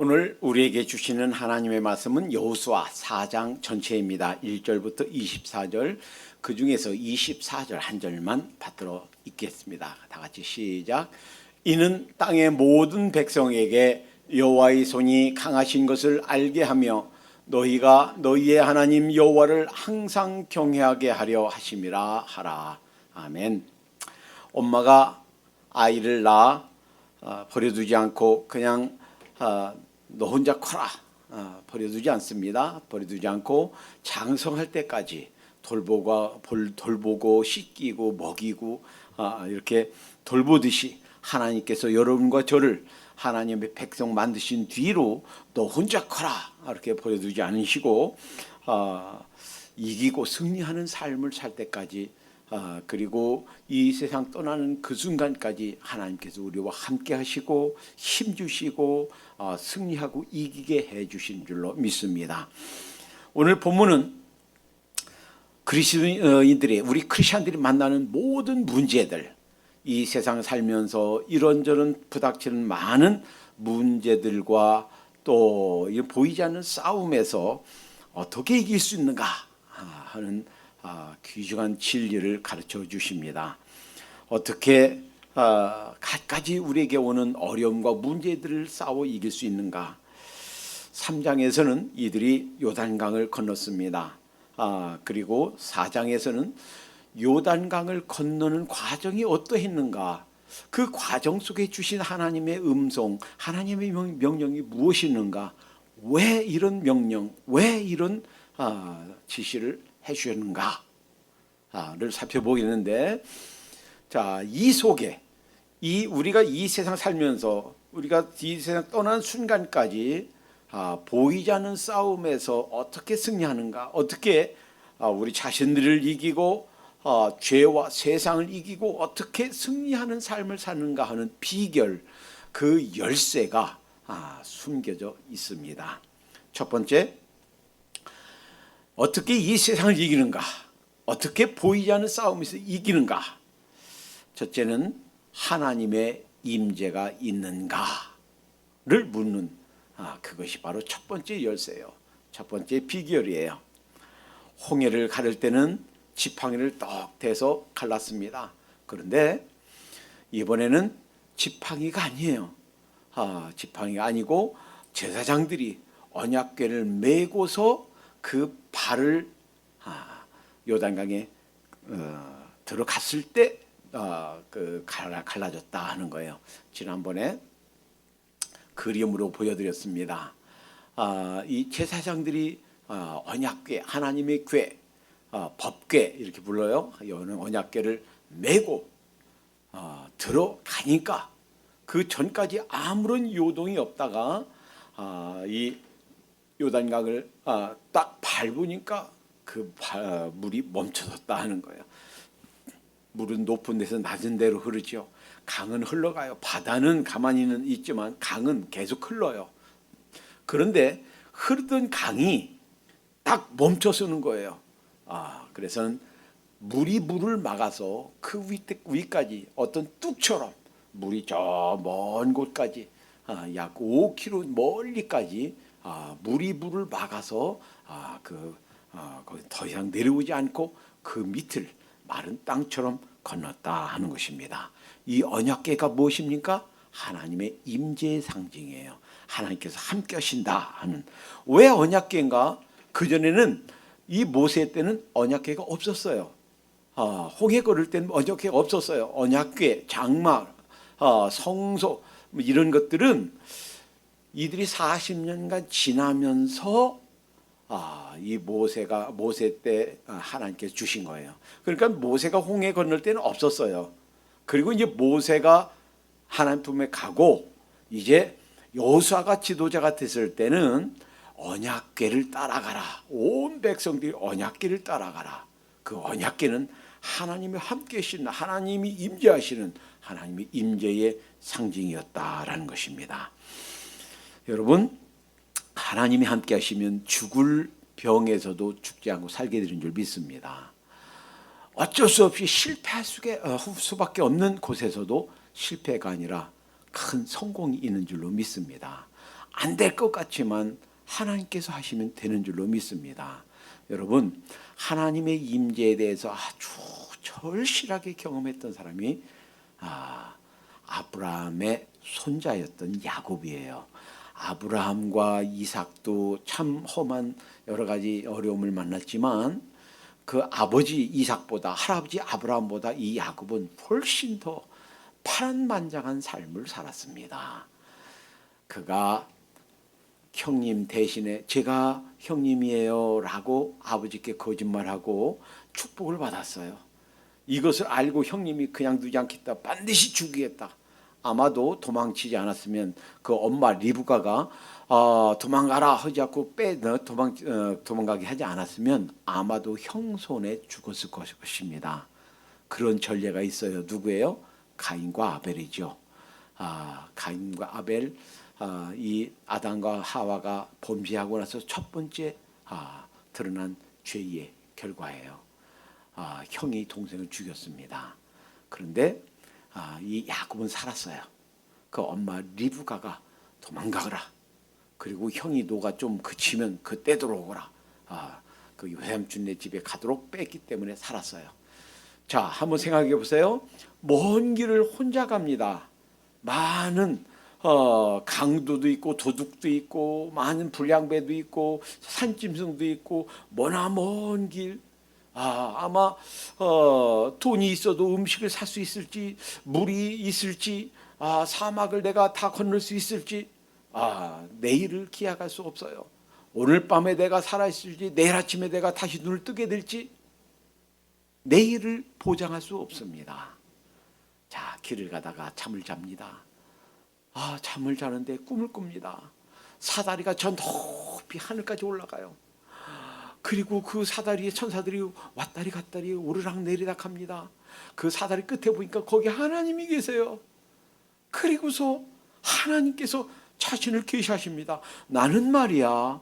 오늘 우리에게 주시는 하나님의 말씀은 여호수아 4장 전체입니다. 1절부터 24절, 그 중에서 24절 한 절만 받들어 읽겠습니다. 다 같이 시작. 이는 땅의 모든 백성에게 여호와의 손이 강하신 것을 알게 하며 너희가 너희의 하나님 여호와를 항상 경외하게 하려 하심이라 하라. 아멘. 엄마가 아이를 낳아 버려두지 않고 그냥 너 혼자 커라 버려두지 않습니다. 버려두지 않고 장성할 때까지 돌보고 씻기고 먹이고 이렇게 돌보듯이 하나님께서 여러분과 저를 하나님의 백성 만드신 뒤로 너 혼자 커라 이렇게 버려두지 않으시고 이기고 승리하는 삶을 살 때까지 그리고 이 세상 떠나는 그 순간까지 하나님께서 우리와 함께 하시고 힘 주시고 승리하고 이기게 해 주신 줄로 믿습니다. 오늘 본문은 그리스도인들이 우리 크리스천들이 만나는 모든 문제들, 이 세상 살면서 이런저런 부닥치는 많은 문제들과 또 보이지 않는 싸움에서 어떻게 이길 수 있는가 하는 귀중한 진리를 가르쳐 주십니다. 어떻게 갖가지 우리에게 오는 어려움과 문제들을 싸워 이길 수 있는가. 3장에서는 이들이 요단강을 건넜습니다. 그리고 4장에서는 요단강을 건너는 과정이 어떠했는가, 그 과정 속에 주신 하나님의 음성, 하나님의 명령이 무엇이었는가, 왜 이런 명령, 왜 이런 지시를 해주셨는가를 살펴보겠는데, 자, 이 속에 우리가 이 세상 살면서 우리가 이 세상 떠난 순간까지 보이지 않는 싸움에서 어떻게 승리하는가, 어떻게 우리 자신들을 이기고 죄와 세상을 이기고 어떻게 승리하는 삶을 사는가 하는 비결, 그 열쇠가 숨겨져 있습니다. 첫 번째, 어떻게 이 세상을 이기는가? 어떻게 보이지 않는 싸움에서 이기는가? 첫째는 하나님의 임재가 있는가를 묻는 그것이 바로 첫 번째 열쇠예요. 첫 번째 비결이에요. 홍해를 가를 때는 지팡이를 떡 대서 갈랐습니다. 그런데 이번에는 지팡이가 아니에요. 지팡이가 아니고 제사장들이 언약궤를 메고서 그 발을 요단강에 들어갔을 때 갈라졌다 하는 거예요. 지난번에 그림으로 보여드렸습니다. 이 제사장들이 언약궤, 하나님의 궤, 법궤 이렇게 불러요. 이거는 언약궤를 메고 들어가니까 그 전까지 아무런 요동이 없다가 이 요단강을 딱 밟으니까 그 물이 멈춰졌다 하는 거예요. 물은 높은 데서 낮은 데로 흐르죠. 강은 흘러가요. 바다는 가만히는 있지만 강은 계속 흘러요. 그런데 흐르던 강이 딱 멈춰서는 거예요. 그래서 물이 물을 막아서 그 위까지 어떤 뚝처럼 물이 저 먼 곳까지 약 5km 멀리까지 물이 물을 막아서 거기 더 이상 내려오지 않고 그 밑을 마른 땅처럼 건넜다 하는 것입니다. 이 언약궤가 무엇입니까? 하나님의 임재의 상징이에요. 하나님께서 함께 하신다 하는. 왜 언약궤인가? 그전에는 이 모세 때는 언약궤가 없었어요. 홍해 걸을 때는 언약궤가 없었어요. 언약궤, 장막, 성소 이런 것들은 이들이 40년간 지나면서 이 모세 때 하나님께서 주신 거예요. 그러니까 모세가 홍해 건널 때는 없었어요. 그리고 이제 모세가 하나님 품에 가고 이제 여호수아가 지도자가 됐을 때는 언약궤를 따라가라. 온 백성들이 언약궤를 따라가라. 그 언약궤는 하나님이 함께 하시는, 하나님이 임재하시는 하나님의 임재의 상징이었다라는 것입니다. 여러분, 하나님이 함께 하시면 죽을 병에서도 죽지 않고 살게 되는 줄 믿습니다. 어쩔 수 없이 실패할 수밖에 없는 곳에서도 실패가 아니라 큰 성공이 있는 줄로 믿습니다. 안 될 것 같지만 하나님께서 하시면 되는 줄로 믿습니다. 여러분, 하나님의 임재에 대해서 아주 절실하게 경험했던 사람이 아브라함의 손자였던 야곱이에요. 아브라함과 이삭도 참 험한 여러 가지 어려움을 만났지만 그 아버지 이삭보다, 할아버지 아브라함보다 이 야곱은 훨씬 더 파란만장한 삶을 살았습니다. 그가 형님 대신에 제가 형님이에요 라고 아버지께 거짓말하고 축복을 받았어요. 이것을 알고 형님이 그냥 두지 않겠다, 반드시 죽이겠다. 아마도 도망치지 않았으면 그 엄마 리브가가 도망가라 하지 않고 도망가게 하지 않았으면 아마도 형 손에 죽었을 것입니다. 그런 전례가 있어요. 누구예요? 가인과 아벨이죠. 가인과 아벨, 이 아담과 하와가 범죄하고 나서 첫 번째 드러난 죄의 결과예요. 형이 동생을 죽였습니다. 그런데 이 야곱은 살았어요. 그 엄마 리브가가 도망가거라. 그리고 형이 노가 좀 그치면 그때 들어오거라. 그 외삼촌네 집에 가도록 뺐기 때문에 살았어요. 자, 한번 생각해 보세요. 먼 길을 혼자 갑니다. 많은 강도도 있고 도둑도 있고 많은 불량배도 있고 산짐승도 있고 머나먼 길. 아마 돈이 있어도 음식을 살 수 있을지, 물이 있을지, 사막을 내가 다 건널 수 있을지, 내일을 기약할 수 없어요. 오늘 밤에 내가 살아있을지, 내일 아침에 내가 다시 눈을 뜨게 될지, 내일을 보장할 수 없습니다. 자, 길을 가다가 잠을 잡니다. 잠을 자는데 꿈을 꿉니다. 사다리가 저 높이 하늘까지 올라가요. 그리고 그 사다리에 천사들이 왔다리 갔다리 오르락 내리락 합니다. 그 사다리 끝에 보니까 거기 하나님이 계세요. 그리고서 하나님께서 자신을 계시하십니다. 나는 말이야,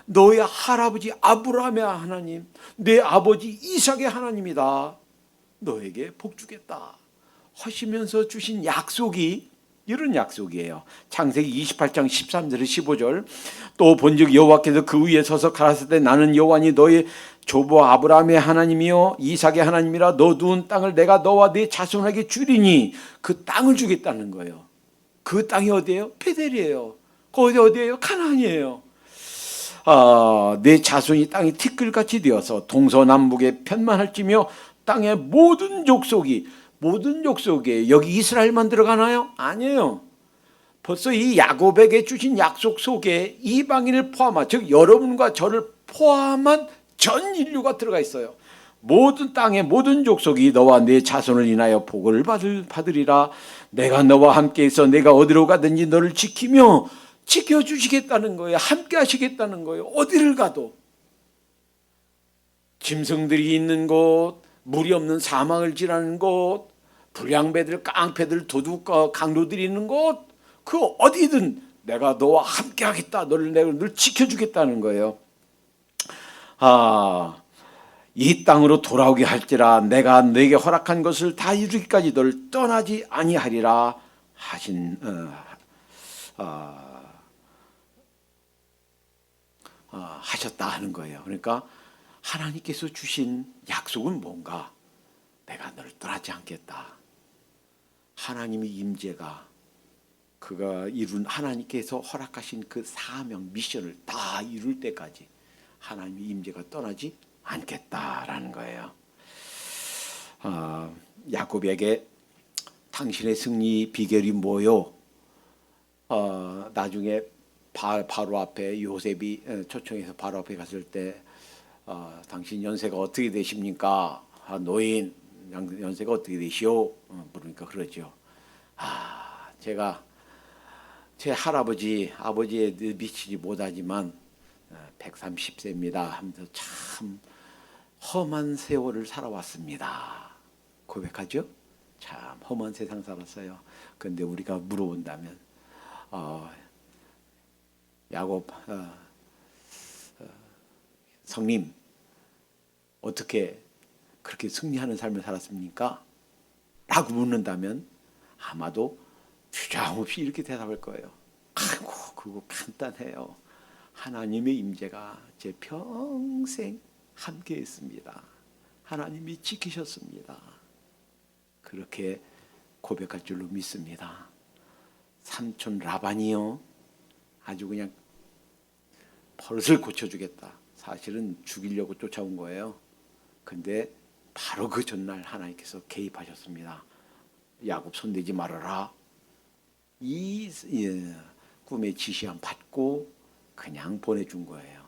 너의 할아버지 아브라함의 하나님, 내 아버지 이삭의 하나님이다. 너에게 복 주겠다 하시면서 주신 약속이 이런 약속이에요. 창세기 28장 13절 15절. 또 본즉 여호와께서 그 위에 서서 가라사대 나는 여호와니 너의 조부 아브라함의 하나님이요 이삭의 하나님이라 너 누운 땅을 내가 너와 네 자손에게 주리니 그 땅을 주겠다는 거예요. 그 땅이 어디예요? 베델이에요. 거기 어디예요? 가나안이에요. 내 자손이 땅이 티끌같이 되어서 동서남북에 편만할지며 땅의 모든 족속에 여기 이스라엘만 들어가나요? 아니에요. 벌써 이 야곱에게 주신 약속 속에 이방인을 포함한, 즉 여러분과 저를 포함한 전 인류가 들어가 있어요. 모든 땅의 모든 족속이 너와 네 자손을 인하여 복을 받으리라. 내가 너와 함께 있어 내가 어디로 가든지 너를 지키며 지켜주시겠다는 거예요. 함께 하시겠다는 거예요. 어디를 가도. 짐승들이 있는 곳, 물이 없는 사막을 지나는 곳, 불량배들, 깡패들, 도둑과 강도들이 있는 곳, 그 어디든 내가 너와 함께 하겠다. 너를 내가 늘 지켜주겠다는 거예요. 이 땅으로 돌아오게 할지라 내가 너에게 허락한 것을 다 이루기까지 너를 떠나지 아니하리라 하셨다 하는 거예요. 그러니까 하나님께서 주신 약속은 뭔가? 내가 너를 떠나지 않겠다. 하나님의 임재가 그가 이룬 하나님께서 허락하신 그 사명 미션을 다 이룰 때까지 하나님의 임재가 떠나지 않겠다라는 거예요. 야곱에게 당신의 승리 비결이 뭐요? 나중에 바로 앞에 요셉이 초청해서 바로 앞에 갔을 때 당신 연세가 어떻게 되십니까? 노인 연세가 어떻게 되시오? 물으니까 그러죠. 제가 제 아버지에 미치지 못하지만 130세입니다 하면서 참 험한 세월을 살아왔습니다. 고백하죠? 참 험한 세상 살았어요. 그런데 우리가 물어본다면 야곱 성님 어떻게 그렇게 승리하는 삶을 살았습니까? 라고 묻는다면 아마도 주저함 없이 이렇게 대답할 거예요. 아이고 그거 간단해요. 하나님의 임재가 제 평생 함께했습니다. 하나님이 지키셨습니다. 그렇게 고백할 줄로 믿습니다. 삼촌 라반이요, 아주 그냥 버릇을 고쳐주겠다. 사실은 죽이려고 쫓아온 거예요. 근데 바로 그 전날 하나님께서 개입하셨습니다. 야곱 손대지 말아라. 이 꿈의 지시함 받고 그냥 보내준 거예요.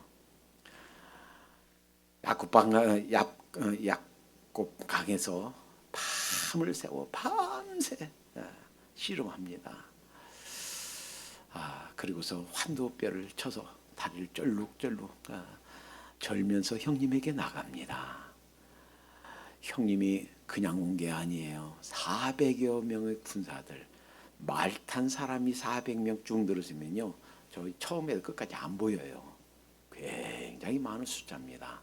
야곱 강에서 밤을 새워 밤새 씨름합니다. 그리고서 환도뼈를 쳐서 다리를 쩔룩쩔룩 절면서 형님에게 나갑니다. 형님이 그냥 온 게 아니에요. 400여 명의 군사들, 말 탄 사람이 400명 쭉 늘어지면요, 저희 처음에 끝까지 안 보여요. 굉장히 많은 숫자입니다.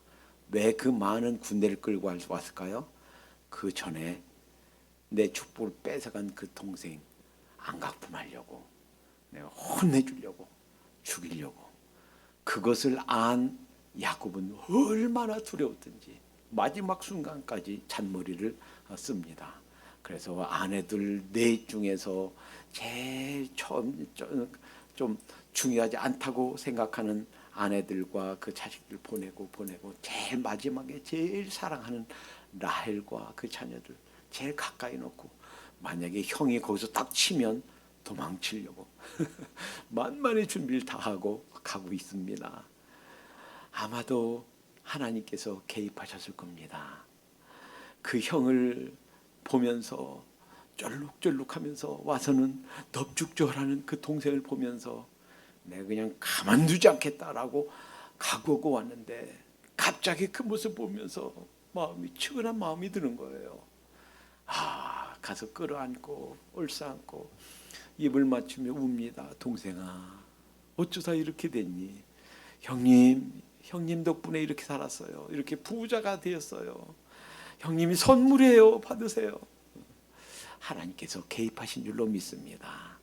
왜 그 많은 군대를 끌고 왔을까요? 그 전에 내 축복을 뺏어간 그 동생 안각품하려고, 내가 혼내주려고, 죽이려고. 그것을 안 야곱은 얼마나 두려웠던지 마지막 순간까지 잔머리를 씁니다. 그래서 아내들 넷 중에서 제일 처음 좀 중요하지 않다고 생각하는 아내들과 그 자식들 보내고 제일 마지막에 제일 사랑하는 라헬과 그 자녀들 제일 가까이 놓고, 만약에 형이 거기서 딱 치면 도망치려고 만만의 준비를 다 하고 가고 있습니다. 아마도 하나님께서 개입하셨을 겁니다. 그 형을 보면서 쩔룩쩔룩하면서 와서는 넙죽절하는 그 동생을 보면서 내가 그냥 가만두지 않겠다라고 각오하고 왔는데, 갑자기 그 모습 보면서 측은한 마음이 드는 거예요. 가서 끌어안고 얼싸안고 입을 맞추며 웁니다. 동생아, 어쩌다 이렇게 됐니? 형님 덕분에 이렇게 살았어요. 이렇게 부자가 되었어요. 형님이 선물이에요. 받으세요. 하나님께서 개입하신 줄로 믿습니다.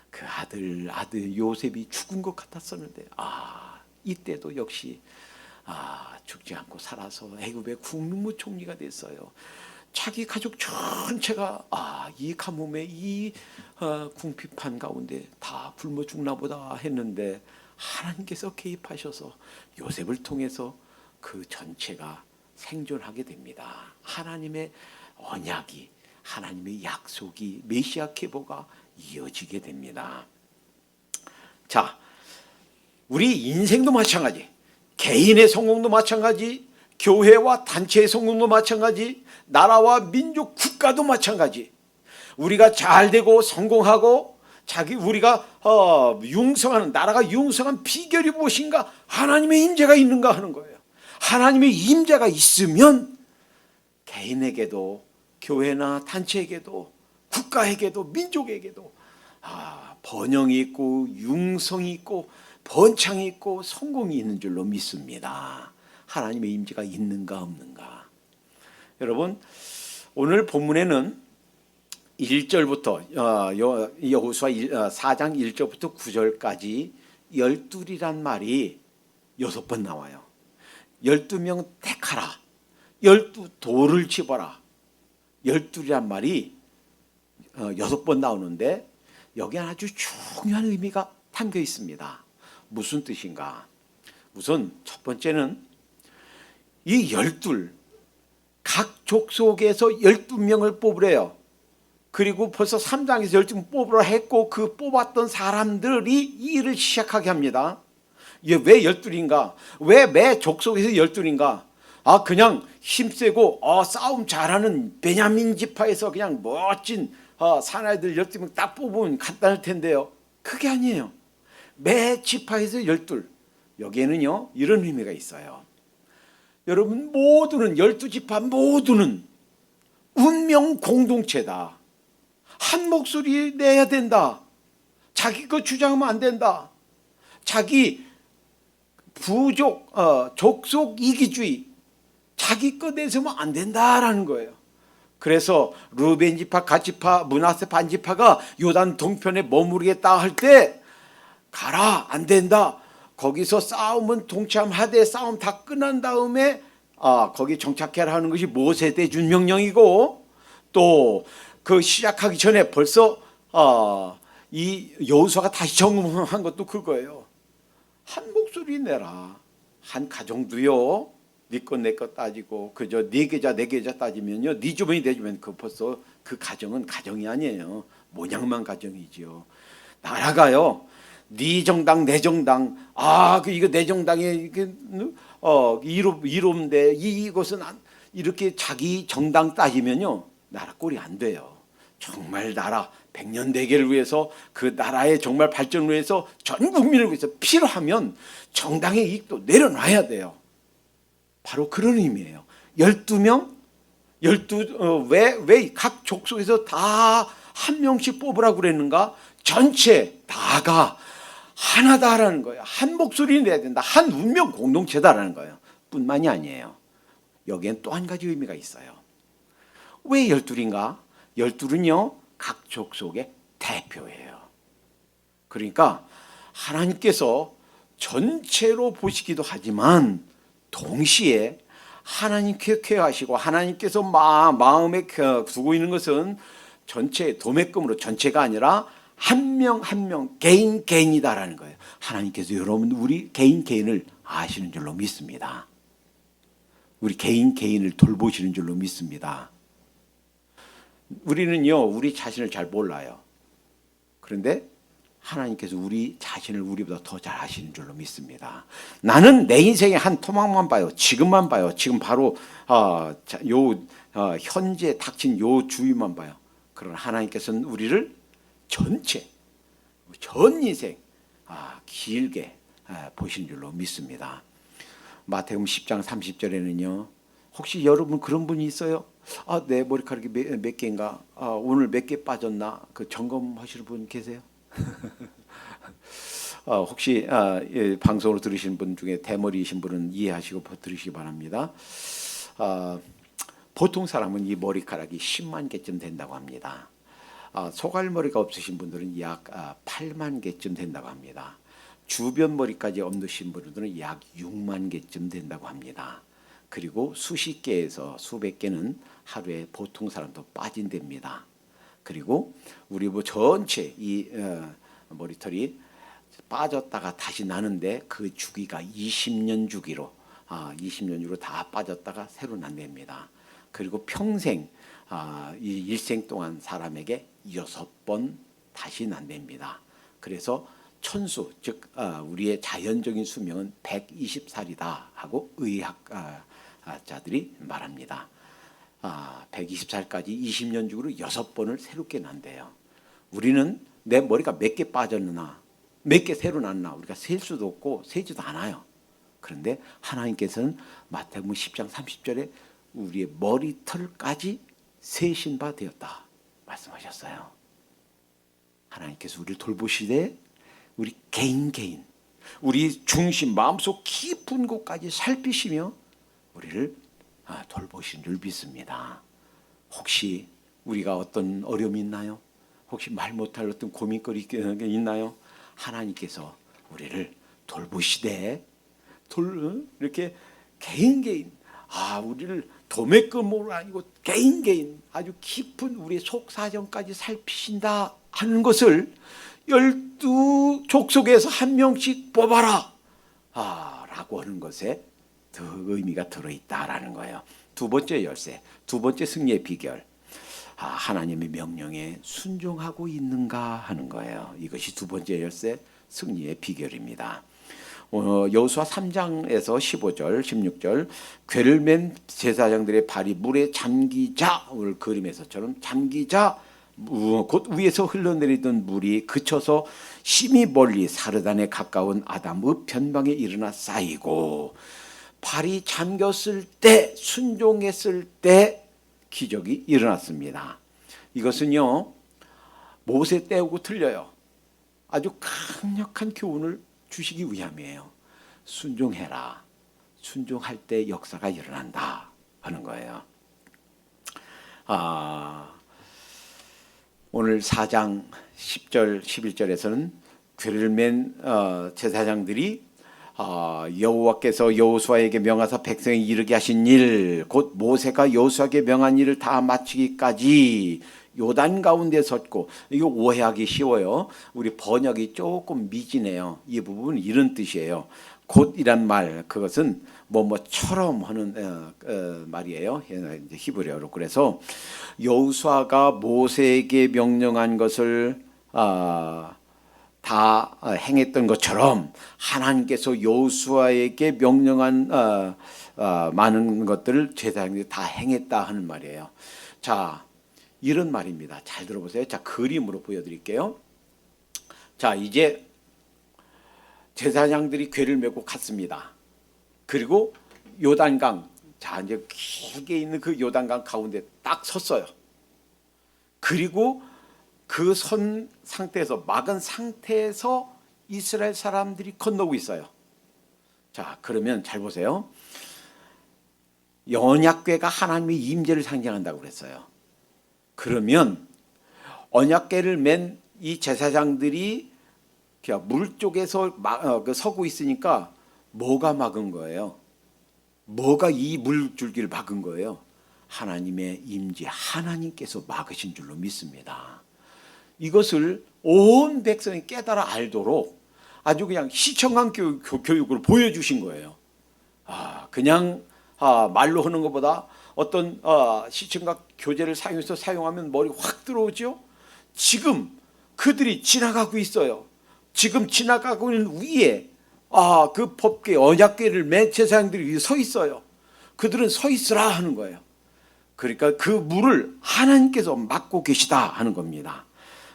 그 아들 요셉이 죽은 것 같았었는데 이때도 역시 죽지 않고 살아서 애굽의 국무총리가 됐어요. 자기 가족 전체가 이 가뭄에 이 궁핍한 가운데 다 굶어 죽나 보다 했는데, 하나님께서 개입하셔서 요셉을 통해서 그 전체가 생존하게 됩니다. 하나님의 언약이, 하나님의 약속이, 메시아 계보가 이어지게 됩니다. 자, 우리 인생도 마찬가지, 개인의 성공도 마찬가지, 교회와 단체의 성공도 마찬가지, 나라와 민족, 국가도 마찬가지. 우리가 잘 되고 성공하고 우리가 융성하는, 나라가 융성한 비결이 무엇인가? 하나님의 임재가 있는가 하는 거예요. 하나님의 임재가 있으면 개인에게도, 교회나 단체에게도, 국가에게도, 민족에게도 번영이 있고 융성이 있고 번창이 있고 성공이 있는 줄로 믿습니다. 하나님의 임재가 있는가 없는가. 여러분, 오늘 본문에는 1절부터 여호수아 4장 1절부터 9절까지 12이란 말이 6번 나와요. 12명 택하라, 12돌을 집어라, 12이란 말이 6번 나오는데, 여기 아주 중요한 의미가 담겨 있습니다. 무슨 뜻인가? 우선 첫 번째는 이 12, 각 족속에서 12명을 뽑으래요. 그리고 벌써 3장에서 12명 뽑으라 했고, 그 뽑았던 사람들이 이 일을 시작하게 합니다. 이게 왜 12인가? 왜 매 족속에서 12인가? 그냥 힘세고 싸움 잘하는 베냐민 지파에서 그냥 멋진 사나이들 12명 딱 뽑으면 간단할 텐데요. 그게 아니에요. 매 지파에서 12. 여기에는요, 이런 의미가 있어요. 여러분 모두는, 12지파 모두는 운명 공동체다. 한 목소리 내야 된다. 자기 거 주장하면 안 된다. 자기 부족, 족속 이기주의, 자기 거 내세우면 안 된다라는 거예요. 그래서 루벤 지파, 갓 지파, 므낫세 반 지파가 요단 동편에 머무르겠다 할 때 가라, 안 된다. 거기서 싸움은 동참 하되 싸움 다 끝난 다음에 거기 정착해라 하는 것이 모세 때 준 명령이고, 또 그 시작하기 전에 벌써 이 여호수아가 다시 점검한 것도 그거예요. 한 목소리 내라. 한 가정도요. 네 것 내 것 따지고 그저 네 계좌 내 계좌 따지면요, 네 주머니 내 주머니 그 벌써 그 가정은 가정이 아니에요. 모양만 가정이지요. 나라가요. 네 정당 내 정당 이거 내 정당에 이로운데 이것은 이렇게 자기 정당 따지면요, 나라 꼴이 안 돼요. 정말 나라 백년 대계를 위해서, 그 나라의 정말 발전을 위해서, 전 국민을 위해서 필요하면 정당의 이익도 내려놔야 돼요. 바로 그런 의미예요. 12명, 왜 각 족속에서 다 한 명씩 뽑으라고 그랬는가? 전체 다가 하나다라는 거예요. 한 목소리 내야 된다. 한 운명 공동체다라는 거예요. 뿐만이 아니에요. 여기엔 또 한 가지 의미가 있어요. 왜 12인가? 12은요, 각 족속의 대표예요. 그러니까 하나님께서 전체로 보시기도 하지만 동시에 하나님께 케어하시고, 하나님께서 마음에 두고 있는 것은 전체 도매금으로 전체가 아니라 한 명 한 명 개인이다라는 거예요. 하나님께서 여러분 우리 개인을 아시는 줄로 믿습니다. 우리 개인을 돌보시는 줄로 믿습니다. 우리는요, 우리 자신을 잘 몰라요. 그런데 하나님께서 우리 자신을 우리보다 더 잘 아시는 줄로 믿습니다. 나는 내 인생의 한 토막만 봐요. 지금만 봐요. 지금 바로 현재 닥친 요 주위만 봐요. 그러나 하나님께서는 우리를 전 인생 길게 보시는 줄로 믿습니다. 마태복음 10장 30절에는요, 혹시 여러분 그런 분이 있어요? 내 머리카락이 몇 개인가? 오늘 몇 개 빠졌나? 그 점검하시는 분 계세요? 혹시 방송으로 들으시는 분 중에 대머리이신 분은 이해하시고 들으시기 바랍니다. 보통 사람은 이 머리카락이 10만 개쯤 된다고 합니다. 소갈머리가 없으신 분들은 약 8만 개쯤 된다고 합니다. 주변 머리까지 없으신 분들은 약 6만 개쯤 된다고 합니다. 그리고 수십 개에서 수백 개는 하루에 보통 사람도 빠진답니다. 그리고 우리 전체 이 머리털이 빠졌다가 다시 나는데 그 주기가 20년 주기로 20년 주기로 다 빠졌다가 새로 난답니다. 그리고 평생 이 일생 동안 사람에게 6번 다시 난답니다. 그래서 천수, 즉 우리의 자연적인 수명은 120살이다 하고 의학자들이 말합니다. 120살까지 20년 주기로 6번을 새롭게 난대요. 우리는 내 머리가 몇 개 빠졌나, 몇 개 새로 났나 우리가 셀 수도 없고 세지도 않아요. 그런데 하나님께서는 마태복음 10장 30절에 우리의 머리털까지 세신 바 되었다 말씀하셨어요. 하나님께서 우리를 돌보시되 우리 개인 우리 중심 마음속 깊은 곳까지 살피시며 우리를 돌보신 줄 믿습니다. 혹시 우리가 어떤 어려움이 있나요? 혹시 말 못할 어떤 고민거리 있나요? 하나님께서 우리를 돌보시되 이렇게 개인 우리를 도매금으로 아니고 개인 아주 깊은 우리의 속사정까지 살피신다 하는 것을 12족속에서 한 명씩 뽑아라 라고 하는 것에 더 의미가 들어있다라는 거예요. 두 번째 열쇠, 두 번째 승리의 비결, 하나님의 명령에 순종하고 있는가 하는 거예요. 이것이 두 번째 열쇠 승리의 비결입니다. 여호수아 3장에서 15절, 16절 궤를 맨 제사장들의 발이 물에 잠기자, 오늘 그림에서처럼 잠기자 곧 위에서 흘러내리던 물이 그쳐서 심히 멀리 사르단에 가까운 아담의 변방에 일어나 쌓이고, 발이 잠겼을 때, 순종했을 때 기적이 일어났습니다. 이것은요, 모세 때하고 틀려요. 아주 강력한 교훈을 주시기 위함이에요. 순종해라. 순종할 때 역사가 일어난다 하는 거예요. 오늘 4장 10절 11절에서는 괴를 맨 제사장들이 여호와께서 여호수아에게 명하사 백성에 이르게 하신 일, 곧 모세가 여호수아에게 명한 일을 다 마치기까지 요단 가운데 섰고, 이거 오해하기 쉬워요. 우리 번역이 조금 미지네요. 이 부분은 이런 뜻이에요. 곧이란 말, 그것은 뭐처럼 하는 말이에요. 히브리어로. 그래서 여호수아가 모세에게 명령한 것을 다 행했던 것처럼 하나님께서 여호수아에게 명령한 많은 것들을 제사장들이 다 행했다 하는 말이에요. 자, 이런 말입니다. 잘 들어보세요. 자, 그림으로 보여드릴게요. 자, 이제 제사장들이 궤를 메고 갔습니다. 그리고 요단강, 자, 이제 길게 있는 그 요단강 가운데 딱 섰어요. 그리고 그 선 상태에서, 막은 상태에서 이스라엘 사람들이 건너고 있어요. 자, 그러면 잘 보세요. 언약궤가 하나님의 임재를 상징한다고 그랬어요. 그러면 언약궤를 맨 이 제사장들이 물 쪽에서 서고 있으니까 뭐가 막은 거예요? 뭐가 이 물줄기를 막은 거예요? 하나님의 임재, 하나님께서 막으신 줄로 믿습니다. 이것을 온 백성이 깨달아 알도록 아주 그냥 시청각 교육으로 보여주신 거예요. 그냥 말로 하는 것보다 어떤 시청각 교재를 사용하면 머리 확 들어오죠. 지금 그들이 지나가고 있어요. 지금 지나가고 있는 위에 그 법궤, 언약궤를 맨 제사장들이 서 있어요. 그들은 서 있으라 하는 거예요. 그러니까 그 물을 하나님께서 막고 계시다 하는 겁니다.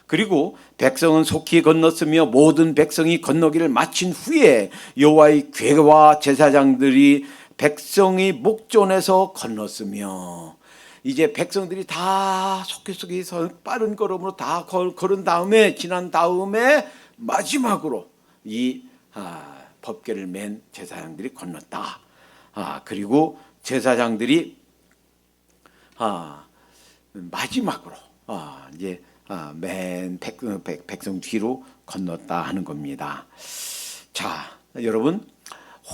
그리고 백성은 속히 건넜으며 모든 백성이 건너기를 마친 후에 여호와의 궤와 제사장들이 백성의 목전에서 건넜으며, 이제 백성들이 다 속에서 빠른 걸음으로 다 걸은 다음에, 지난 다음에 마지막으로 이 법궤를 맨 제사장들이 건넜다. 그리고 제사장들이 마지막으로 이제 맨 백성 뒤로 건넜다 하는 겁니다. 자, 여러분,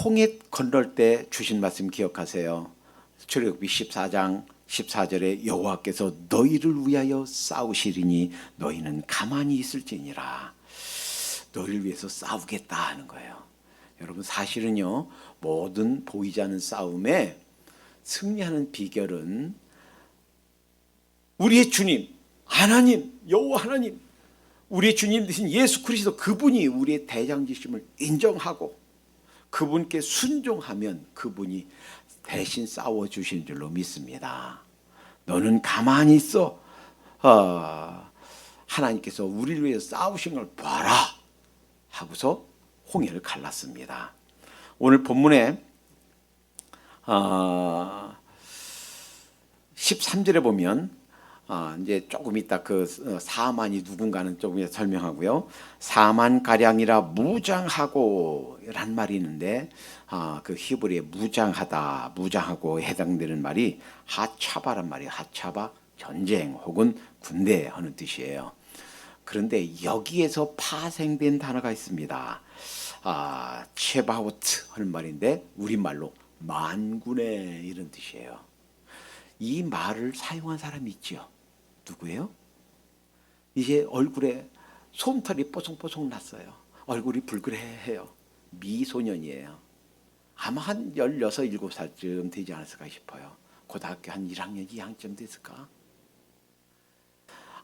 홍해 건널 때 주신 말씀 기억하세요. 출애굽기 14장 14절에 여호와께서 너희를 위하여 싸우시리니 너희는 가만히 있을지니라. 너희를 위해서 싸우겠다 하는 거예요. 여러분, 사실은요, 모든 보이지 않는 싸움에 승리하는 비결은 우리의 주님 하나님, 여호와 하나님, 우리의 주님 되신 예수 그리스도, 그분이 우리의 대장이심을 인정하고 그분께 순종하면 그분이 대신 싸워주신 줄로 믿습니다. 너는 가만히 있어. 하나님께서 우리를 위해서 싸우신 걸 봐라 하고서 홍해를 갈랐습니다. 오늘 본문에 13절에 보면 이제 조금 이따 그 사만이 누군가는 조금 설명하고요. 사만 가량이라 무장하고 란 말이 있는데 그 히브리에 무장하다, 무장하고 해당되는 말이 하차바란 말이에요. 하차바, 전쟁 혹은 군대 하는 뜻이에요. 그런데 여기에서 파생된 단어가 있습니다. 체바우트 하는 말인데 우리말로 만군의 이런 뜻이에요. 이 말을 사용한 사람이 있죠. 누구예요? 이제 얼굴에 솜털이 뽀송뽀송 났어요. 얼굴이 불그레해요. 미소년이에요. 아마 한 16, 17살쯤 되지 않았을까 싶어요. 고등학교 한 1학년, 2학년 됐을까?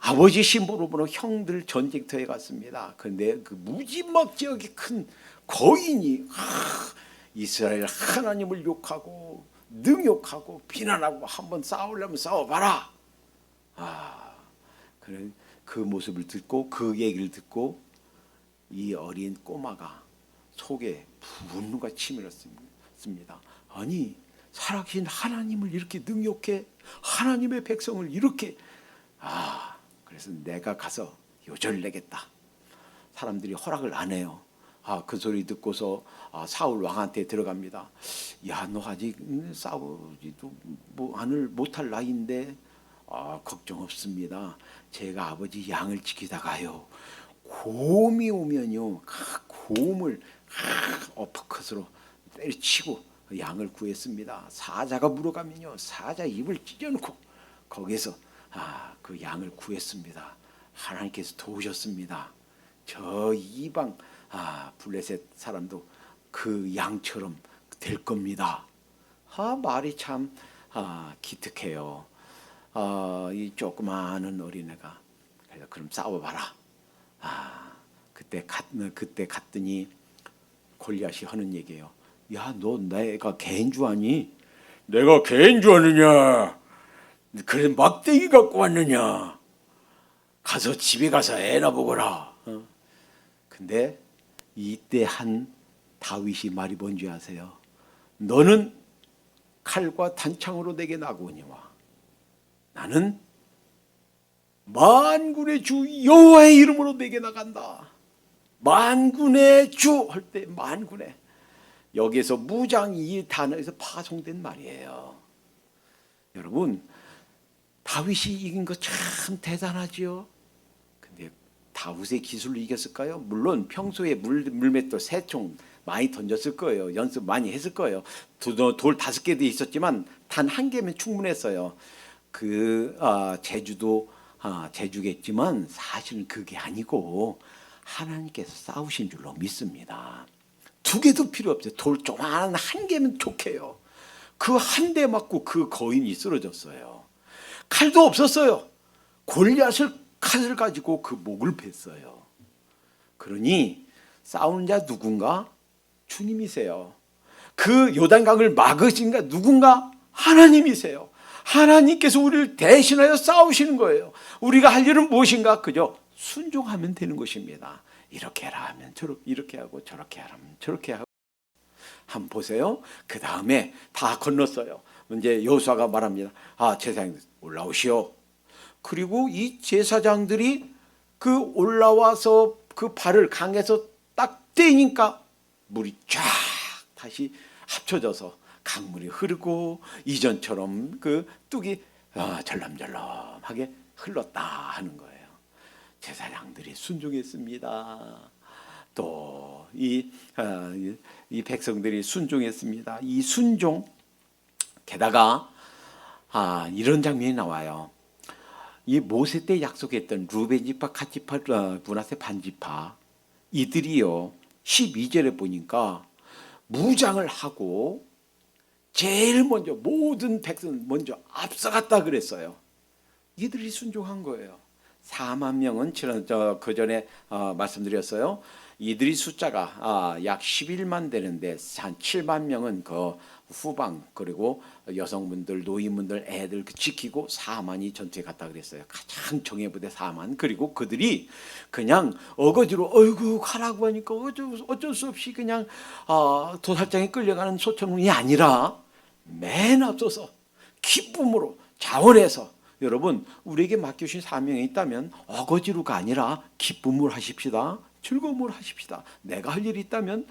아버지 심부름으로 형들 전쟁터에 갔습니다. 그런데 그 무지막지하게 큰 거인이 이스라엘 하나님을 욕하고 능욕하고 비난하고 한번 싸우려면 싸워봐라. 그래, 그 모습을 듣고 그 얘기를 듣고 이 어린 꼬마가 속에 분노가 치밀었습니다. 아니, 살아계신 하나님을 이렇게 능욕해? 하나님의 백성을 이렇게? 그래서 내가 가서 요절내겠다. 사람들이 허락을 안 해요. 그 소리 듣고서 사울 왕한테 들어갑니다. 야, 너 아직 싸우지도 못할 나이인데 걱정 없습니다. 제가 아버지 양을 지키다가요, 곰이 오면요, 곰을 어퍼컷으로 때려치고 양을 구했습니다. 사자가 물어가면요, 사자 입을 찢어놓고 거기서 그 양을 구했습니다. 하나님께서 도우셨습니다. 저 이방 블레셋 사람도 그 양처럼 될 겁니다. 말이 참 기특해요. 이 조그마한 어린애가 그래서 그럼 싸워봐라. 그때 갔더니 골리앗이 하는 얘기예요. 야, 너 내가 개인 줄 아니? 내가 개인 줄 아느냐? 그래 막대기 갖고 왔느냐? 가서 집에 가서 애나 보거라. 근데 이때 한 다윗이 말이 뭔지 아세요? 너는 칼과 단창으로 내게 나고니와 나는 만군의 주 여호와의 이름으로 내게 나간다. 만군의 주 할 때 만군의, 여기에서 무장 이 단어에서 파송된 말이에요. 여러분, 다윗이 이긴 거 참 대단하지요. 근데 다윗의 기술로 이겼을까요? 물론 평소에 물맷돌 새총 많이 던졌을 거예요. 연습 많이 했을 거예요. 돌 5개도 있었지만 단 1개면 충분했어요. 제주도 제주겠지만 사실은 그게 아니고 하나님께서 싸우신 줄로 믿습니다. 2개도 필요 없어요. 돌 조그만 1개면 좋게요. 그 한 대 맞고 그 거인이 쓰러졌어요. 칼도 없었어요. 골리앗을 칼을 가지고 그 목을 뺐어요. 그러니 싸우는 자 누군가? 주님이세요. 그 요단강을 막으신 가 누군가? 하나님이세요. 하나님께서 우리를 대신하여 싸우시는 거예요. 우리가 할 일은 무엇인가? 그저 순종하면 되는 것입니다. 이렇게 하라 하면 이렇게 하고 저렇게 하라면 저렇게 하고. 한번 보세요. 그 다음에 다 건넜어요. 이제 여호수아가 말합니다. 제사장들 올라오시오. 그리고 이 제사장들이 그 올라와서 그 발을 강에서 딱 떼니까 물이 쫙 다시 합쳐져서 강물이 흐르고 이전처럼 그 뚝이 절람절람하게 흘렀다 하는 거예요. 제사장들이 순종했습니다. 또 이 백성들이 순종했습니다. 이 순종, 게다가 이런 장면이 나와요. 이 모세 때 약속했던 루벤 지파, 갓 지파, 므낫세 반 지파, 이들이요 12절에 보니까 무장을 하고 제일 먼저 모든 백성 먼저 앞서갔다 그랬어요. 이들이 순종한 거예요. 4만 명은 그 전에 말씀드렸어요. 이들이 숫자가 약 11만 되는데 한 7만 명은 그 후방, 그리고 여성분들, 노인분들, 애들 지키고 4만이 전투에 갔다 그랬어요. 가장 정예부대 4만. 그리고 그들이 그냥 어거지로 어이구 가라고 하니까 어쩔 수 없이 그냥 도살장에 끌려가는 소천군이 아니라 맨 앞서서 기쁨으로 자원해서, 여러분 우리에게 맡겨주신 사명이 있다면 어거지로가 아니라 기쁨으로 하십시다. 즐거움으로 하십시다. 내가 할 일이 있다면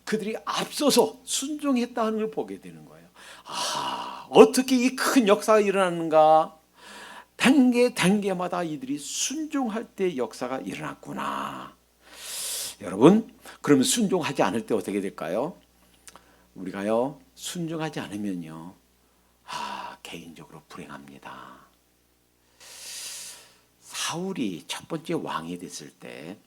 그들이 앞서서 순종했다는 걸 보게 되는 거예요. 어떻게 이 큰 역사가 일어나는가? 단계마다 이들이 순종할 때 역사가 일어났구나. 여러분, 그러면 순종하지 않을 때 어떻게 될까요? 우리가요 순종하지 않으면요 개인적으로 불행합니다. 사울이 첫 번째 왕이 됐을 때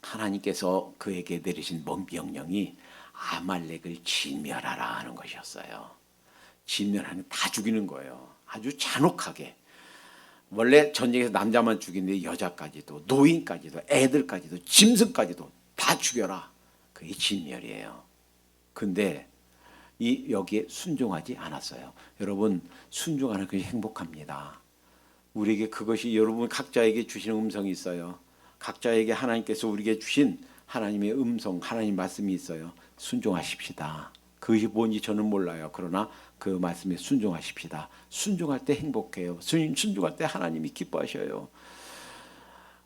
하나님께서 그에게 내리신 명령이 아말렉을 진멸하라 하는 것이었어요. 진멸하는, 다 죽이는 거예요. 아주 잔혹하게. 원래 전쟁에서 남자만 죽이는데 여자까지도, 노인까지도, 애들까지도, 짐승까지도 다 죽여라. 그게 진멸이에요. 근데 여기에 순종하지 않았어요. 여러분, 순종하는 것이 행복합니다. 우리에게 그것이, 여러분 각자에게 주시는 음성이 있어요. 각자에게 하나님께서 우리에게 주신 하나님의 음성, 하나님 말씀이 있어요. 순종하십시다. 그것이 뭔지 저는 몰라요. 그러나 그 말씀에 순종하십시다. 순종할 때 행복해요. 순종할 때 하나님이 기뻐하셔요.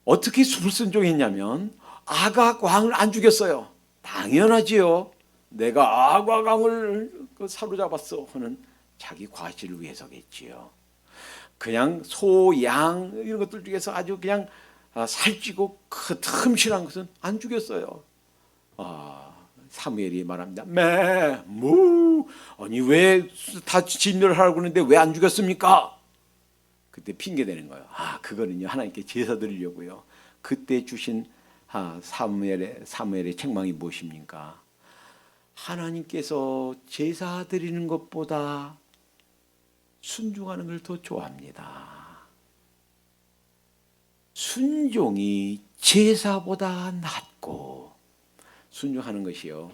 어떻게 불순종했냐면 아각 왕을 안 죽였어요. 당연하지요. 내가 아각 왕을 사로잡았어 하는 자기 과시를 위해서겠지요. 그냥 소, 양 이런 것들 중에서 아주 그냥 살찌고 그 흠실한 것은 안 죽였어요. 사무엘이 말합니다. 아니 왜 다 진멸을 하라고 그러는데 왜 안 죽였습니까? 그때 핑계 대는 거예요. 그거는요 하나님께 제사 드리려고요. 그때 주신 사무엘의 책망이 무엇입니까? 하나님께서 제사 드리는 것보다 순종하는 걸 더 좋아합니다. 순종이 제사보다 낫고, 순종하는 것이요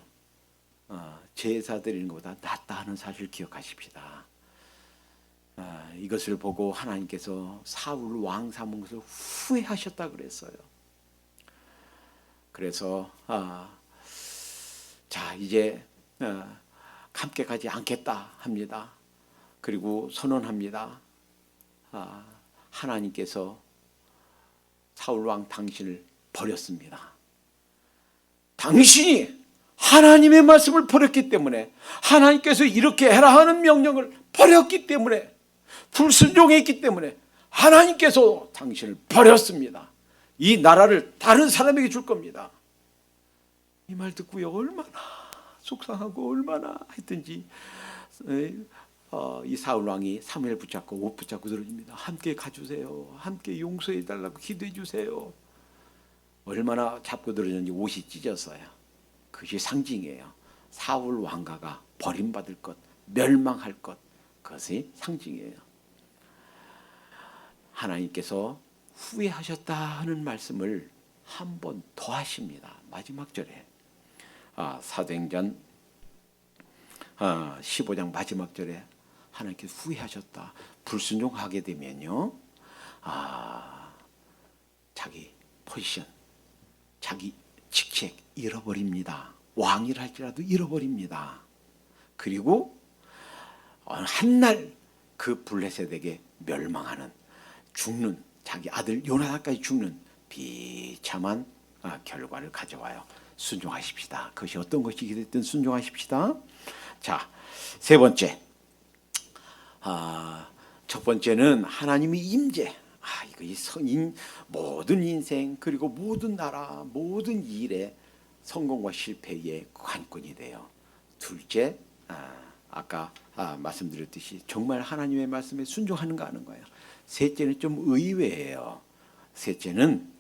제사 드리는 것보다 낫다 하는 사실을 기억하십시다. 이것을 보고 하나님께서 사울 왕 삼은 것을 후회하셨다 그랬어요. 그래서 자 이제 함께 가지 않겠다 합니다. 그리고 선언합니다. 하나님께서 사울 왕 당신을 버렸습니다. 당신이 하나님의 말씀을 버렸기 때문에, 하나님께서 이렇게 해라 하는 명령을 버렸기 때문에, 불순종했기 때문에 하나님께서 당신을 버렸습니다. 이 나라를 다른 사람에게 줄 겁니다. 이 말 듣고요 얼마나 속상하고 얼마나 했든지 이 사울 왕이 사무엘 붙잡고 옷 붙잡고 들어줍니다. 함께 가주세요. 함께 용서해 달라고 기도해 주세요. 얼마나 잡고 들어줬는지 옷이 찢었어요. 그것이 상징이에요. 사울 왕가가 버림받을 것, 멸망할 것, 그것이 상징이에요. 하나님께서 후회하셨다 하는 말씀을 한 번 더 하십니다. 마지막 절에 사도행전 15장 마지막 절에 하나님께서 후회하셨다. 불순종하게 되면요 자기 포지션, 자기 직책 잃어버립니다. 왕이라 할지라도 잃어버립니다. 그리고 한날 그 블레셋에게 멸망하는, 죽는, 자기 아들 요나단까지 죽는 비참한 결과를 가져와요. 순종하십시다. 그것이 어떤 것이기 됐든 순종하십시다. 자, 세 번째, 첫 번째는 하나님의 임재. 이거 모든 인생 그리고 모든 나라 모든 일에 성공과 실패의 관건이 돼요. 둘째, 아까 말씀드렸듯이 정말 하나님의 말씀에 순종하는가 하는 거예요. 셋째는 좀 의외예요. 셋째는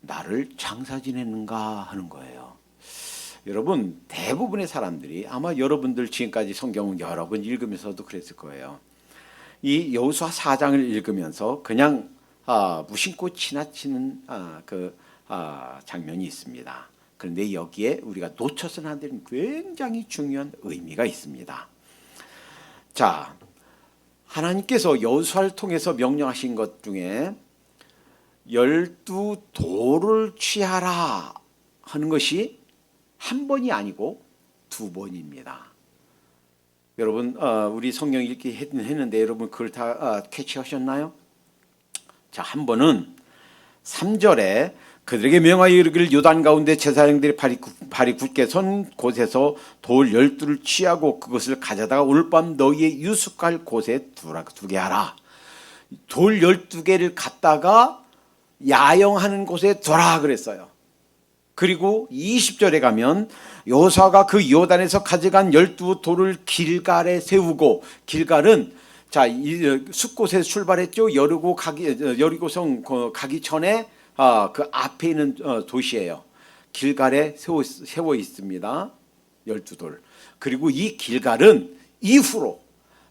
나를 장사 지내는가 하는 거예요. 여러분 대부분의 사람들이 아마 여러분들 지금까지 성경을 여러 번 읽으면서도 그랬을 거예요. 이 여호수아 4장을 읽으면서 그냥 무심코 지나치는 장면이 있습니다. 그런데 여기에 우리가 놓쳐서는 안 되는 굉장히 중요한 의미가 있습니다. 자, 하나님께서 여호수아를 통해서 명령하신 것 중에 12돌을 취하라 하는 것이 한 번이 아니고 두 번입니다. 여러분 우리 성경 읽기 했는데 여러분 그걸 다 캐치하셨나요? 자, 한 번은 3절에 그들에게 명하여 이르기를 요단 가운데 제사장들이 발이 굳게 선 곳에서 돌 12를 취하고 그것을 가져다가 오늘 밤 너희의 유숙할 곳에 두게 하라. 돌 12개를 갖다가 야영하는 곳에 두라 그랬어요. 그리고 20절에 가면 여호수아가 그 요단에서 가져간 12돌을 길갈에 세우고, 길갈은 자, 이 숲곳에서 출발했죠. 여리고성 가기 전에 그 앞에 있는 도시예요. 길갈에 세워 있습니다. 12돌. 그리고 이 길갈은 이후로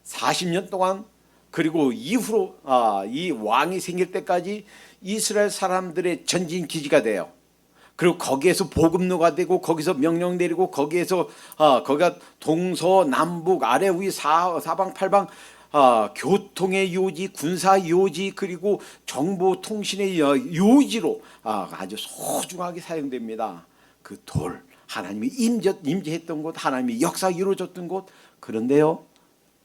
40년 동안, 그리고 이후로 이 왕이 생길 때까지 이스라엘 사람들의 전진 기지가 돼요. 그리고 거기에서 보급로가 되고 거기서 명령 내리고 거기에서 거기가 동서남북 아래 위 사방 팔방 교통의 요지, 군사 요지, 그리고 정보 통신의 요지로 아주 소중하게 사용됩니다. 그 돌, 하나님이 임재했던 곳, 하나님이 역사 이루어졌던 곳. 그런데요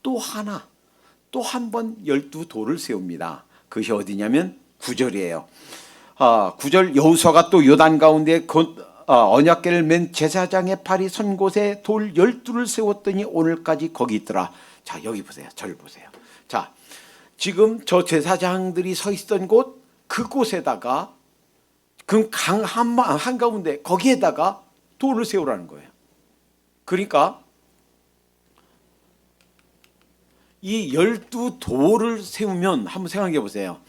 또 한 번 12돌을 세웁니다. 그것이 어디냐면 9절이에요. 9절 여호수아가 또 요단 가운데 언약궤를 맨 제사장의 발이 선 곳에 돌 12를 세웠더니 오늘까지 거기 있더라. 자, 여기 보세요. 저를 보세요. 자, 지금 저 제사장들이 서 있던 곳, 그곳에다가 그 강 한가운데 거기에다가 돌을 세우라는 거예요. 그러니까 이 12돌을 세우면 한번 생각해 보세요.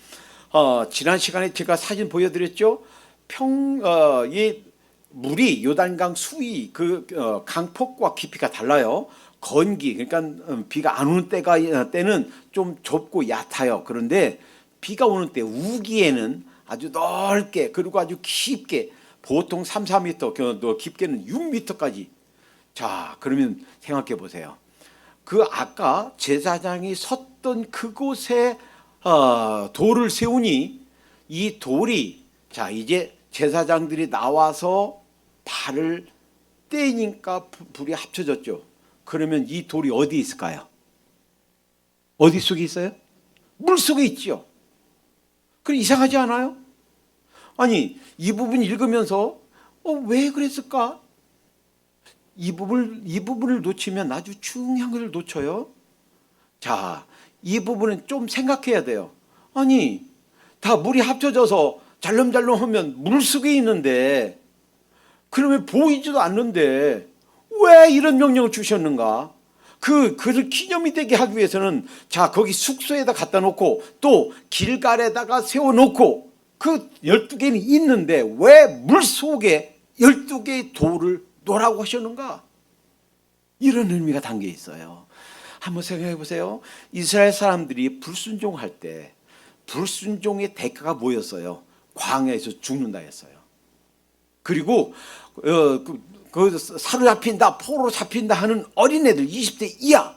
지난 시간에 제가 사진 보여드렸죠. 이 물이 요단강 수위 강폭과 깊이가 달라요. 건기, 그러니까 비가 안 오는 때는 좀 좁고 얕아요. 그런데 비가 오는 때 우기에는 아주 넓게, 그리고 아주 깊게, 보통 3, 4m, 깊게는 6m까지. 자, 그러면 생각해 보세요. 그 아까 제사장이 섰던 그곳에 돌을 세우니 이 돌이, 자, 이제 제사장들이 나와서 발을 떼니까 불이 합쳐졌죠. 그러면 이 돌이 어디 있을까요? 어디 속에 있어요? 물 속에 있죠. 그럼 이상하지 않아요? 아니, 이 부분 읽으면서 왜 그랬을까? 이 부분을 놓치면 아주 중요한 걸 놓쳐요. 자, 이 부분은 좀 생각해야 돼요. 아니, 다 물이 합쳐져서 잘름잘름하면 물 속에 있는데, 그러면 보이지도 않는데 왜 이런 명령을 주셨는가? 그를 기념이 되게 하기 위해서는, 자, 거기 숙소에다 갖다 놓고 또 길갈에다가 세워놓고 그 12개는 있는데 왜 물속에 12개의 돌을 놓으라고 하셨는가? 이런 의미가 담겨 있어요. 한번 생각해 보세요. 이스라엘 사람들이 불순종할 때 불순종의 대가가 뭐였어요? 광야에서 죽는다 했어요. 그리고 사로잡힌다, 포로 잡힌다 하는 어린애들 20대 이하,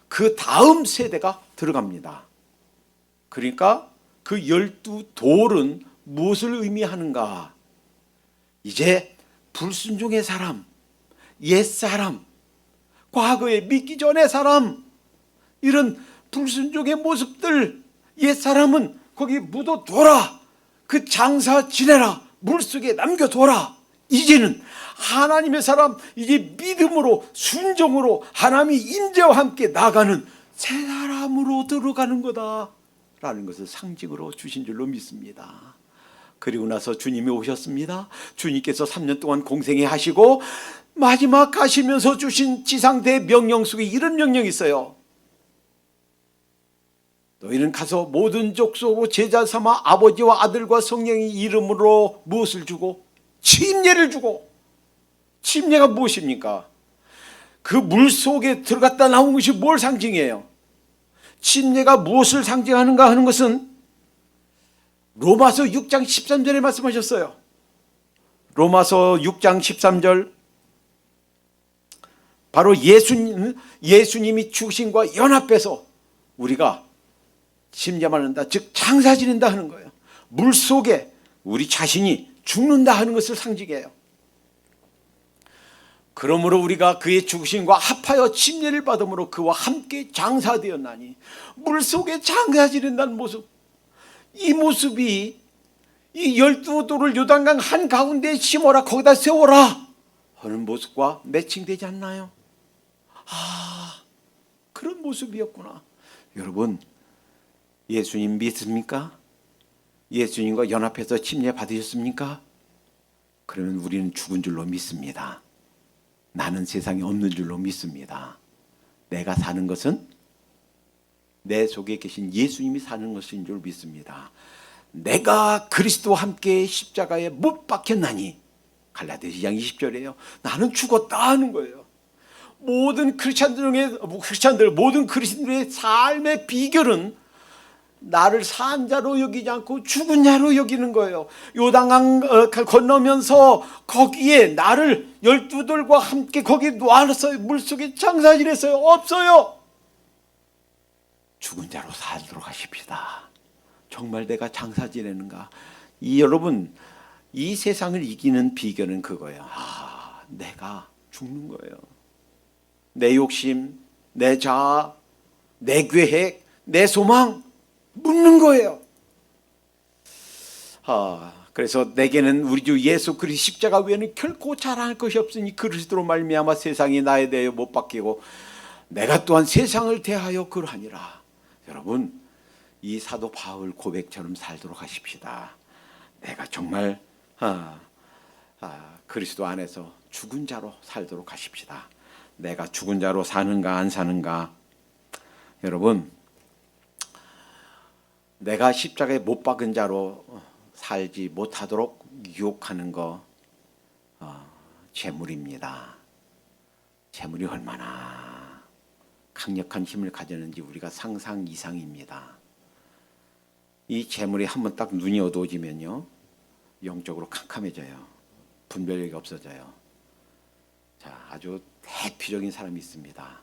그 다음 세대가 들어갑니다. 그러니까 그 12돌은 무엇을 의미하는가? 이제 불순종의 사람, 옛사람, 과거에 믿기 전의 사람, 이런 불순종의 모습들, 옛사람은 거기 묻어둬라. 그 장사 지내라. 물속에 남겨둬라. 이제는 하나님의 사람, 이제 믿음으로 순종으로 하나님의 임재와 함께 나가는 새 사람으로 들어가는 거다라는 것을 상징으로 주신 줄로 믿습니다. 그리고 나서 주님이 오셨습니다. 주님께서 3년 동안 공생애 하시고 마지막 가시면서 주신 지상대 명령 속에 이런 명령이 있어요. 너희는 가서 모든 족속으로 제자 삼아 아버지와 아들과 성령의 이름으로 무엇을 주고? 침례를 주고. 침례가 무엇입니까? 그 물속에 들어갔다 나온 것이 뭘 상징해요? 침례가 무엇을 상징하는가 하는 것은 로마서 6장 13절에 말씀하셨어요. 로마서 6장 13절, 바로 예수님이 죽으심과 연합해서 우리가 침례받는다, 즉 장사 지낸다 하는 거예요. 물속에 우리 자신이 죽는다 하는 것을 상징해요. 그러므로 우리가 그의 죽으심과 합하여 침례를 받음으로 그와 함께 장사되었나니, 물속에 장사 지낸다는 모습, 이 모습이 이 12돌을 요단강 한가운데에 심어라, 거기다 세워라 하는 모습과 매칭되지 않나요? 그런 모습이었구나. 여러분, 예수님 믿습니까? 예수님과 연합해서 침례 받으셨습니까? 그러면 우리는 죽은 줄로 믿습니다. 나는 세상에 없는 줄로 믿습니다. 내가 사는 것은 내 속에 계신 예수님이 사는 것인 줄 믿습니다. 내가 그리스도와 함께 십자가에 못 박혔나니, 갈라디아서 2장 20절이에요. 나는 죽었다 하는 거예요. 모든 모든 그리스도인들의 삶의 비결은 나를 산 자로 여기지 않고 죽은 자로 여기는 거예요. 요단강 건너면서 거기에 나를 12돌과 함께 거기에 놓아서 물속에 장사 지냈어요? 없어요. 죽은 자로 살도록 하십시다. 정말 내가 장사 지내는가? 여러분, 이 세상을 이기는 비결은 그거예요. 내가 죽는 거예요. 내 욕심, 내 자아, 내 계획, 내 소망 묻는 거예요. 그래서 내게는 우리 주 예수 그리스도 십자가 외에는 결코 자랑할 것이 없으니 그리스도로 말미암아 세상이 나에 대하여 못 박히고 내가 또한 세상을 대하여 그러하니라. 여러분, 이 사도 바울 고백처럼 살도록 하십시다. 내가 정말 아, 그리스도 안에서 죽은 자로 살도록 하십시다. 내가 죽은 자로 사는가 안 사는가. 여러분, 내가 십자가에 못 박은 자로 살지 못하도록 유혹하는 거 재물입니다. 재물이 얼마나 강력한 힘을 가졌는지 우리가 상상 이상입니다. 이 재물이 한번 딱 눈이 어두워지면요, 영적으로 캄캄해져요. 분별력이 없어져요. 자, 아주 대표적인 사람이 있습니다.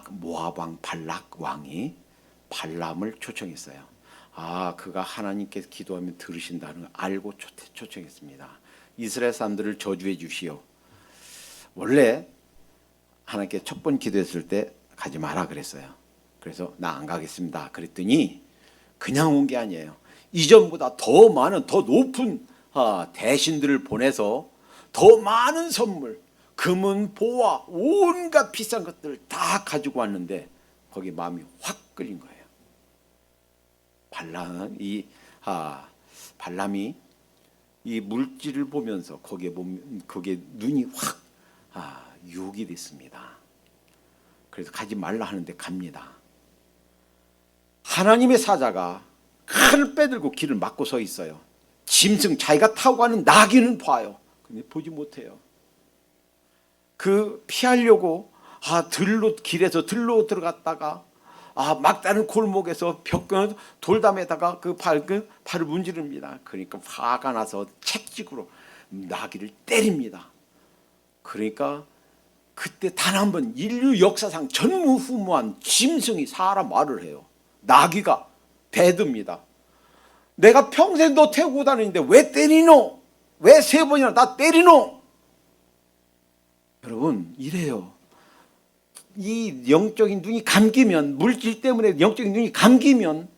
모압 왕 발락 왕이 발람을 초청했어요. 그가 하나님께서 기도하면 들으신다는 걸 알고 초청했습니다. 이스라엘 사람들을 저주해 주시오. 원래 하나님께 첫 번 기도했을 때 가지 마라 그랬어요. 그래서 나 안 가겠습니다 그랬더니 그냥 온 게 아니에요. 이전보다 더 많은, 더 높은 대신들을 보내서 더 많은 선물, 금은 보화, 온갖 비싼 것들을 다 가지고 왔는데 거기 마음이 확 끌린 거예요. 발람이 이 물질을 보면서 거기에 눈이 확 유혹이 됐습니다. 그래서 가지 말라 하는데 갑니다. 하나님의 사자가 칼을 빼들고 길을 막고 서 있어요. 짐승 자기가 타고 가는 나귀는 봐요. 근데 보지 못해요. 피하려고 길에서 들로 들어갔다가 막다른 골목에서 돌담에다가 발을 문지릅니다. 그러니까 화가 나서 채찍으로 나귀를 때립니다. 그러니까 그때 단 한 번 인류 역사상 전무후무한 짐승이 사람 말을 해요. 나귀가 대듭니다. 내가 평생 너 태우고 다니는데 왜 때리노? 왜 3번이나 나 때리노? 여러분, 이래요. 이 영적인 눈이 감기면, 물질 때문에 영적인 눈이 감기면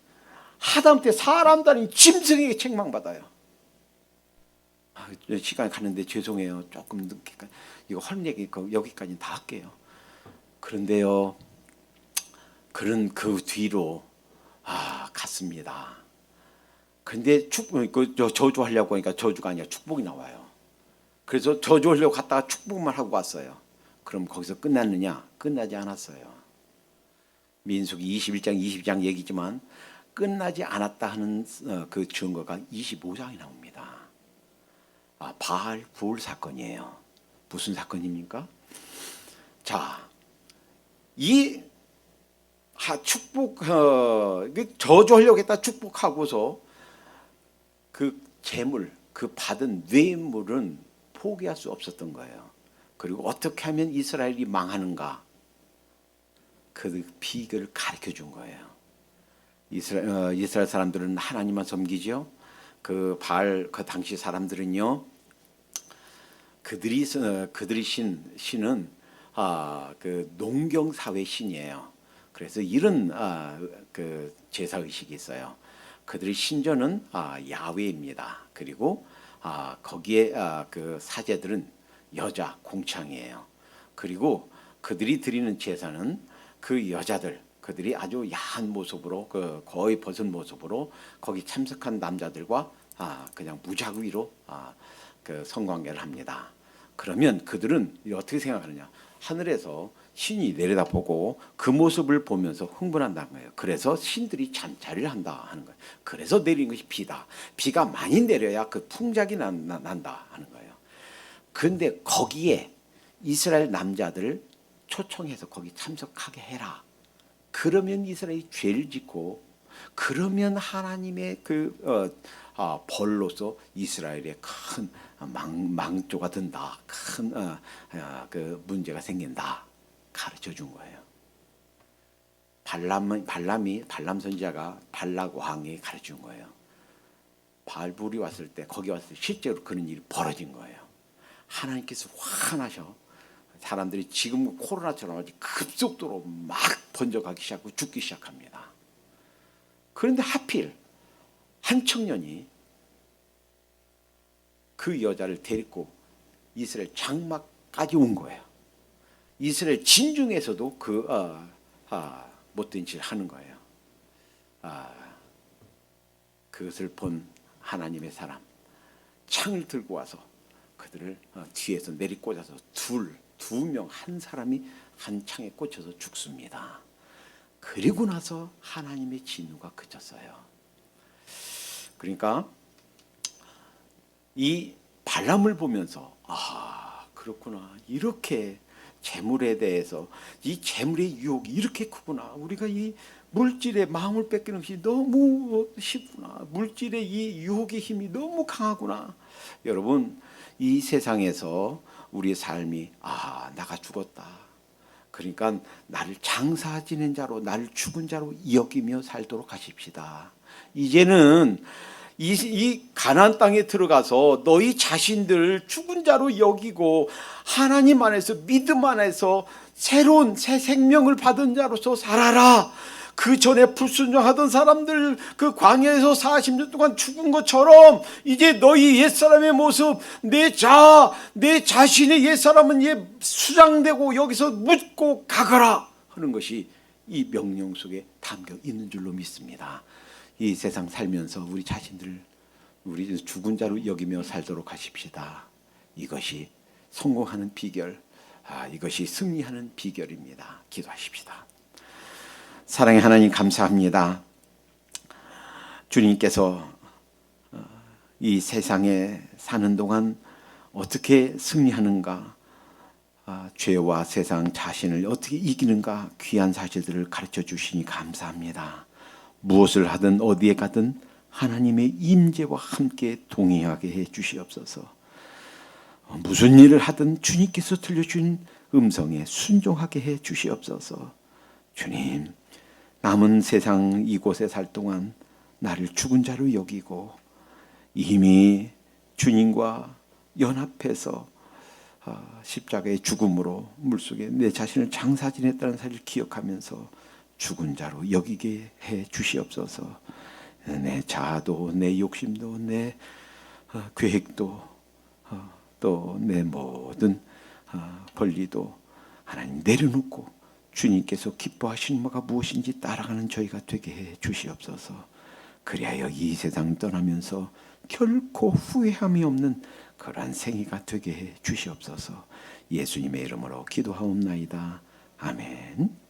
하다못해 사람도 아닌 짐승에게 책망받아요. 시간이 가는데 죄송해요. 조금 늦게 이거 할 얘기 여기까지 다 할게요. 그런데요, 그런 그 뒤로 갔습니다. 근데 저주하려고 하니까 저주가 아니라 축복이 나와요. 그래서 저주하려고 갔다가 축복만 하고 왔어요. 그럼 거기서 끝났느냐? 끝나지 않았어요. 민수기 21장 22장 얘기지만 끝나지 않았다 하는 그 증거가 25장에 나옵니다. 바알 부울 사건이에요. 무슨 사건입니까? 자, 이 축복 저주하려고 했다 축복하고서 그 재물, 그 받은 뇌물은 포기할 수 없었던 거예요. 그리고 어떻게 하면 이스라엘이 망하는가, 그 비결을 가르쳐 준 거예요. 이스라엘 사람들은 하나님만 섬기죠. 그 당시 사람들은요, 그들이 신은 그 농경 사회 신이에요. 그래서 이런 그 제사 의식이 있어요. 그들의 신전은 야훼입니다. 그리고 거기에 그 사제들은 여자 공창이에요. 그리고 그들이 드리는 제사는 그 여자들, 그들이 아주 야한 모습으로, 거의 벗은 모습으로 거기 참석한 남자들과 그냥 무작위로 그 성관계를 합니다. 그러면 그들은 어떻게 생각하느냐? 하늘에서 신이 내려다보고 그 모습을 보면서 흥분한다는 거예요. 그래서 신들이 잠자리를 한다 하는 거예요. 그래서 내리는 것이 비다. 비가 많이 내려야 그 풍작이 난다 하는 거예요. 그런데 거기에 이스라엘 남자들 초청해서 거기 참석하게 해라. 그러면 이스라엘이 죄를 짓고, 그러면 하나님의 벌로서 이스라엘에 큰 망조가 든다. 큰 그 문제가 생긴다. 가르쳐 준 거예요. 발람 선지자가 발락 왕이 가르쳐 준 거예요. 바알불이 왔을 때, 거기 왔을 때 실제로 그런 일이 벌어진 거예요. 하나님께서 화나셔. 사람들이 지금 코로나처럼 아주 급속도로 막 번져가기 시작하고 죽기 시작합니다. 그런데 하필 한 청년이 그 여자를 데리고 이스라엘 장막까지 온 거예요. 이스라엘 진중에서도 못된 짓을 하는 거예요. 그것을 본 하나님의 사람, 창을 들고 와서 그들을 뒤에서 내리꽂아서 두 명, 한 사람이 한 창에 꽂혀서 죽습니다. 그리고 나서 하나님의 진노가 그쳤어요. 그러니까 이 발람을 보면서 그렇구나, 이렇게 재물에 대해서, 이 재물의 유혹이 이렇게 크구나, 우리가 이 물질의 마음을 뺏기는 것이 너무 쉽구나, 물질의 이 유혹의 힘이 너무 강하구나. 여러분, 이 세상에서 우리의 삶이 나가 죽었다, 그러니까 나를 장사 지낸 자로, 나를 죽은 자로 여기며 살도록 하십시다. 이제는 이 가나안 땅에 들어가서 너희 자신들 죽은 자로 여기고 하나님 안에서, 믿음 안에서 새로운 새 생명을 받은 자로서 살아라. 그 전에 불순종하던 사람들, 그 광야에서 40년 동안 죽은 것처럼 이제 너희 옛사람의 모습, 내 자신의 옛사람은 수장되고 여기서 묻고 가거라 하는 것이 이 명령 속에 담겨 있는 줄로 믿습니다. 이 세상 살면서 우리 자신들, 우리 죽은 자로 여기며 살도록 하십시다. 이것이 성공하는 비결, 이것이 승리하는 비결입니다. 기도하십시다. 사랑의 하나님, 감사합니다. 주님께서 이 세상에 사는 동안 어떻게 승리하는가, 죄와 세상 자신을 어떻게 이기는가, 귀한 사실들을 가르쳐 주시니 감사합니다. 무엇을 하든 어디에 가든 하나님의 임재와 함께 동행하게 해 주시옵소서. 무슨 일을 하든 주님께서 들려준 음성에 순종하게 해 주시옵소서. 주님, 남은 세상 이곳에 살 동안 나를 죽은 자로 여기고 이미 주님과 연합해서 십자가의 죽음으로 물속에 내 자신을 장사 지냈다는 사실을 기억하면서 죽은 자로 여기게 해 주시옵소서. 내 자아도, 내 욕심도, 내 계획도, 또 내 모든 권리도 하나님 내려놓고 주님께서 기뻐하시는 바가 무엇인지 따라가는 저희가 되게 해 주시옵소서. 그리하여 이 세상 떠나면서 결코 후회함이 없는 그러한 생애가 되게 해 주시옵소서. 예수님의 이름으로 기도하옵나이다. 아멘.